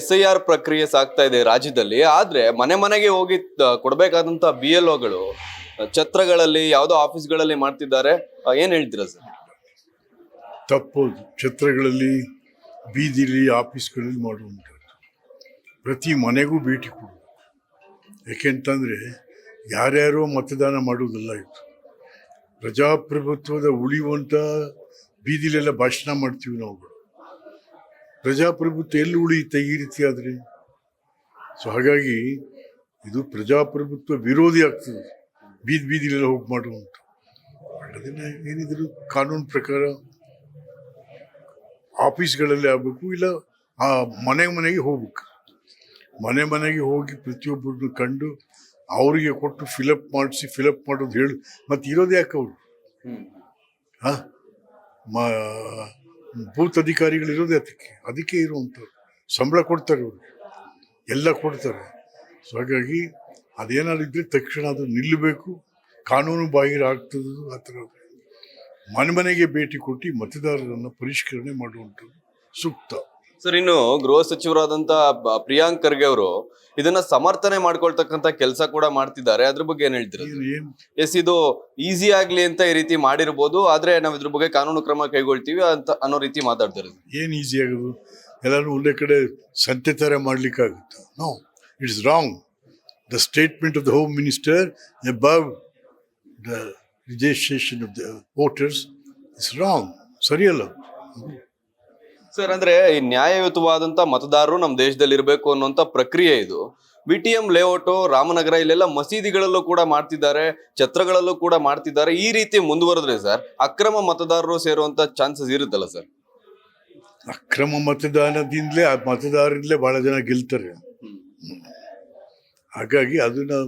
SIR ಪ್ರಕ್ರಿಯೆ ಸಾಗ್ತಾ ಇದೆ ರಾಜ್ಯದಲ್ಲಿ. ಆದ್ರೆ ಮನೆ ಮನೆಗೆ ಹೋಗಿ ಕೊಡಬೇಕಾದಂತ BLOಗಳು ಛತ್ರಗಳಲ್ಲಿ ಯಾವುದೋ ಆಫೀಸ್ಗಳಲ್ಲಿ ಮಾಡ್ತಿದ್ದಾರೆ. ಏನ್ ಹೇಳ್ತೀರಾ ಸರ್? ತಪ್ಪೋದು. ಛತ್ರಗಳಲ್ಲಿ, ಬೀದಿಲಿ, ಆಫೀಸ್ಗಳಲ್ಲಿ ಮಾಡುವಂಥದ್ದು. ಪ್ರತಿ ಮನೆಗೂ ಭೇಟಿ ಕೊಡು. ಯಾಕೆಂತಂದರೆ ಯಾರ್ಯಾರೋ ಮತದಾನ ಮಾಡೋದಲ್ಲ ಇದು. ಪ್ರಜಾಪ್ರಭುತ್ವದ ಉಳಿಯುವಂಥ ಬೀದಿಲೆಲ್ಲ ಭಾಷಣ ಮಾಡ್ತೀವಿ ನಾವುಗಳು. ಪ್ರಜಾಪ್ರಭುತ್ವ ಎಲ್ಲಿ ಉಳಿಯುತ್ತೆ ಈ ರೀತಿ ಆದರೆ? ಸೊ ಹಾಗಾಗಿ ಇದು ಪ್ರಜಾಪ್ರಭುತ್ವ ವಿರೋಧಿ ಆಗ್ತದೆ ಬೀದಿಲೆಲ್ಲ ಹೋಗಿ ಮಾಡುವಂಥ. ಅದನ್ನು ಏನಿದ್ರು ಕಾನೂನು ಪ್ರಕಾರ ಆಫೀಸ್ಗಳಲ್ಲಿ ಆಗಬೇಕು, ಇಲ್ಲ ಆ ಮನೆಗೆ ಹೋಗ್ಬೇಕು. ಮನೆಗೆ ಹೋಗಿ ಪ್ರತಿಯೊಬ್ಬರನ್ನು ಕಂಡು ಅವರಿಗೆ ಕೊಟ್ಟು ಫಿಲಪ್ ಮಾಡೋದು ಹೇಳಿ ಮತ್ತು ಇರೋದು ಯಾಕೆ ಅವರು? ಬೂತ್ ಅಧಿಕಾರಿಗಳಿರೋದು ಅದಕ್ಕೆ ಇರುವಂಥವ್ರು. ಸಂಬಳ ಕೊಡ್ತಾರೆ ಅವರು, ಎಲ್ಲ ಕೊಡ್ತಾರೆ. ಸೊ ಹಾಗಾಗಿ ಅದೇನಾದ್ರು ಇದ್ದರೆ ತಕ್ಷಣ ಅದು ನಿಲ್ಲಬೇಕು. ಕಾನೂನು ಬಾಹಿರ ಆಗ್ತದೆ ಆ ಥರ. ಮನೆಗೆ ಭೇಟಿ ಕೊಟ್ಟು ಮತದಾರರನ್ನು ಪರಿಷ್ಕರಣೆ ಮಾಡುವಂಥದ್ದು ಸೂಕ್ತ. ಸರ್, ಇನ್ನು ಗೃಹ ಸಚಿವರಾದಂತ ಪ್ರಿಯಾಂಕ್ ಖರ್ಗೆ ಅವರು ಇದನ್ನ ಸಮರ್ಥನೆ ಮಾಡ್ಕೊಳ್ತಕ್ಕಂತ ಕೆಲಸ ಕೂಡ ಮಾಡ್ತಿದ್ದಾರೆ. ಅದ್ರ ಬಗ್ಗೆ ಏನ್ ಹೇಳ್ತೀರಾ? ಎಸ್, ಇದು ಈಸಿ ಆಗ್ಲಿ ಅಂತ ಈ ರೀತಿ ಮಾಡಿರ್ಬೋದು, ಆದ್ರೆ ನಾವ್ ಇದ್ರ ಬಗ್ಗೆ ಕಾನೂನು ಕ್ರಮ ಕೈಗೊಳ್ತೀವಿ ಅಂತ ಅನ್ನೋ ರೀತಿ ಮಾತಾಡ್ತಾರೆ. ಏನ್ ಈಸಿ ಆಗೋದು? ಎಲ್ಲರೂ ಒಂದೇ ಕಡೆ ಸಂತೆ ತರ ಮಾಡ್ಲಿಕ್ಕಾಗುತ್ತೆ? No, it's wrong. The statement of the home minister above the registration of the voters it's wrong. ಸರಿಯಲ್ಲ ಸರ್. ಅಂದ್ರೆ ಈ ನ್ಯಾಯಯುತವಾದಂತ ಮತದಾರರು ನಮ್ಮ ದೇಶದಲ್ಲಿ ಇರಬೇಕು ಅನ್ನುವಂತ ಪ್ರಕ್ರಿಯೆ ಇದು. BTM ಲೇಔಟ್, ರಾಮನಗರ, ಇಲ್ಲೆಲ್ಲ ಮಸೀದಿಗಳಲ್ಲೂ ಕೂಡ ಮಾಡ್ತಿದ್ದಾರೆ, ಛತ್ರಗಳಲ್ಲೂ ಕೂಡ ಮಾಡ್ತಿದ್ದಾರೆ. ಈ ರೀತಿ ಮುಂದುವರೆದ್ರೆ ಸರ್ ಅಕ್ರಮ ಮತದಾರರು ಸೇರುವಂತ ಚಾನ್ಸಸ್ ಇರುತ್ತಲ್ಲ ಸರ್? ಅಕ್ರಮ ಮತದಾನದಿಂದಲೇ ಆ ಮತದಾರರಿಂದಲೇ ಬಹಳ ಜನ ಗೆಲ್ತಾರೆ. ಹಾಗಾಗಿ ಅದನ್ನ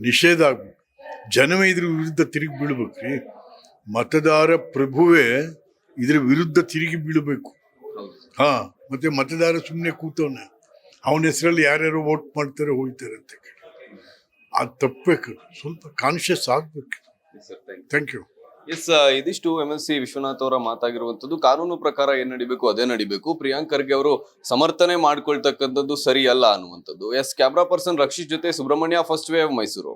ನಿಷೇಧ ಆಗ್ಬೇಕು. ಜನವೇ ಇದ್ರ ವಿರುದ್ಧ ತಿರುಗಿ ಬೀಳ್ಬೇಕ್ರಿ. ಮತದಾರ ಪ್ರಭುವೇ ಇದ್ರ ವಿರುದ್ಧ ತಿರುಗಿ ಬೀಳಬೇಕು. ಮತ್ತೆ ಮತದಾರ ಸುಮ್ಮನೆ ಕೂತವನ, ಅವನ ಹೆಸರಲ್ಲಿ ಯಾರ್ಯಾರು ವೋಟ್ ಮಾಡ್ತಾರೆ ಹೋಗ್ತಾರೆ ಅಂತ ಅದು ತಪ್ಪಬೇಕು. ಸ್ವಲ್ಪ ಕಾನ್ಶಿಯಸ್ ಆಗ್ಬೇಕು. Thank you. ಎಸ್, ಇದಿಷ್ಟು MLC ವಿಶ್ವನಾಥ್ ಅವರ ಮಾತಾಗಿರುವಂತದ್ದು. ಕಾನೂನು ಪ್ರಕಾರ ಏನ್ ನಡಿಬೇಕು ಅದೇ ನಡಿಬೇಕು. ಪ್ರಿಯಾಂಕ್ ಖರ್ಗೆ ಅವರು ಸಮರ್ಥನೆ ಮಾಡ್ಕೊಳ್ತಕ್ಕಂಥದ್ದು ಸರಿ ಅಲ್ಲ ಅನ್ನುವಂಥದ್ದು. ಎಸ್, ಕ್ಯಾಮ್ರಾ ಪರ್ಸನ್ ರಕ್ಷಿತ್ ಜೊತೆ ಸುಬ್ರಹ್ಮಣ್ಯ, ಫಸ್ಟ್ ವೇವ್, ಮೈಸೂರು.